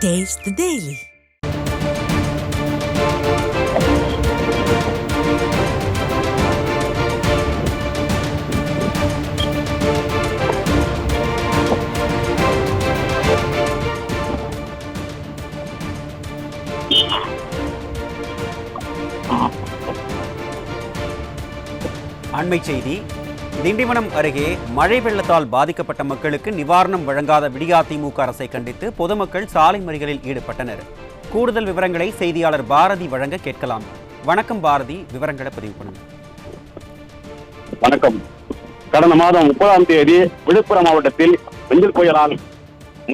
Taste the Daily. அண்மை செய்தி. திண்டிவனம் அருகே மழை வெள்ளத்தால் பாதிக்கப்பட்ட மக்களுக்கு நிவாரணம் வழங்காத விடியாதிமுக அரசை கண்டித்து பொதுமக்கள் சாலை மறியலில் ஈடுபட்டனர். கூடுதல் விவரங்களை செய்தியாளர் பாரதி வழங்க கேட்கலாம். வணக்கம் பாரதி, விவரங்களை பதிவு பண்ணுங்க. வணக்கம். கடந்த மாதம் 30ஆம் தேதி விழுப்புரம் மாவட்டத்தில் வெஞ்சல் புயலால்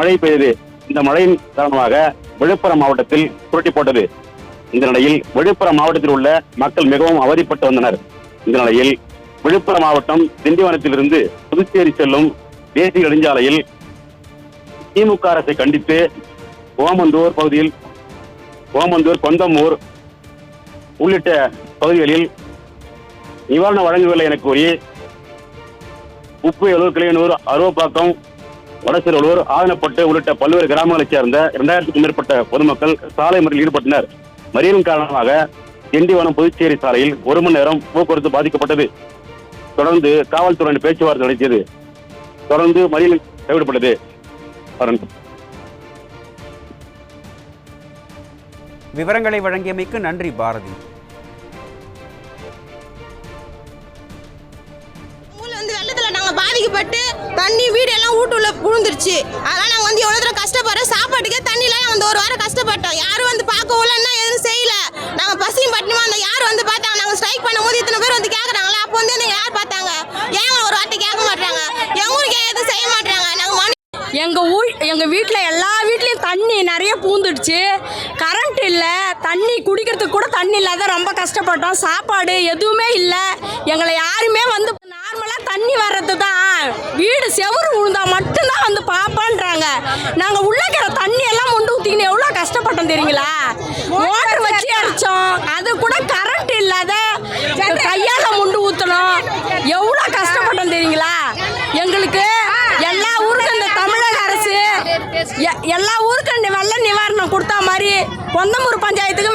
மழை பெய்தது. இந்த மழையின் காரணமாக விழுப்புரம் மாவட்டத்தில் புரட்டி போட்டது. இந்த நிலையில் விழுப்புரம் மாவட்டத்தில் உள்ள மக்கள் மிகவும் அவதிப்பட்டு வந்தனர். இந்த நிலையில் விழுப்புரம் மாவட்டம் திண்டிவனத்திலிருந்து புதுச்சேரி செல்லும் தேசிய நெடுஞ்சாலையில் திமுக அரசை கண்டித்து ஓமந்தூர் பகுதியில் கொந்தமூர் உள்ளிட்ட பகுதிகளில் நிவாரணம் வழங்கவில்லை என கூறி உப்புவேலூர், கிளையனூர், அருவப்பாக்கம், வடசிறுவலூர், ஆதனப்பட்டு உள்ளிட்ட பல்வேறு கிராமங்களைச் சேர்ந்த 2000க்கும் மேற்பட்ட பொதுமக்கள் சாலை மறியலில் ஈடுபட்டனர். மறியலின் காரணமாக திண்டிவனம் புதுச்சேரி சாலையில் 1 மணி நேரம் போக்குவரத்து பாதிக்கப்பட்டது. தொடர்ந்து காவல்துறையின் பேச்சுவார்த்தை நடத்தியது. தொடர்ந்து மறியல் கைவிடப்பட்டது. விவரங்களை வழங்கியமைக்கு நன்றி பாரதி. வெள்ளத்துல நாங்க பாதிக்கப்பட்டு தண்ணி வீடு எல்லாம் வீட்டுள்ள புழுந்துருச்சு. அதனால நாங்க எவ்வளவு தூரம் கஷ்டப்படுறோம். சாப்பாட்டுக்கே தண்ணில ஒரு வாரம் கஷ்டப்பட்டோம். யாரும் பார்க்கலன்னா எதுவும் செய்யல. நாங்க பசியும் பட்டினமா அந்த யாரும் பார்த்தாங்க. நாங்க ஸ்ட்ரைக் பண்ணும்போது இத்தனை பேர் கேக்குறாங்களா, அப்போ யார் பார்த்தாங்க? ஏங்க ஒரு வாட்டி கேட்க மாட்டாங்க. எங்க ஊருக்கு எதுவும் செய்ய மாட்டாங்க. எங்கள் வீட்டில் எல்லா வீட்லேயும் தண்ணி நிறைய பூந்துடுச்சு. கரண்ட் இல்லை, தண்ணி குடிக்கிறதுக்கு கூட தண்ணி இல்லாத ரொம்ப கஷ்டப்பட்டோம். சாப்பாடு எதுவுமே இல்லை. எங்களை யாருமே நார்மலாக தண்ணி வர்றது தான், வீடு செவுறு விழுந்தா மட்டும்தான் பார்ப்பான்றாங்க. நாங்கள் உள்ளக்கிற தண்ணி எல்லாம் கொண்டு ஊற்றிக்கின்னு எவ்வளோ கஷ்டப்பட்டோம் தெரியுங்களா? மோட்டர் வச்சு அடித்தோம், அது கூட கரண்ட் இல்லாத கையால் முண்டு ஊற்றணும். எவ்வளோ கஷ்டப்பட்டோம் தெரியுங்களா? எங்களுக்கு எல்லா ஊருக்கும் இந்த தமிழக அரசு எல்லா ஊருக்கும் வெள்ள நிவாரணம் கொடுத்தா மாதிரி கொந்தமூர் பஞ்சாயத்துக்கு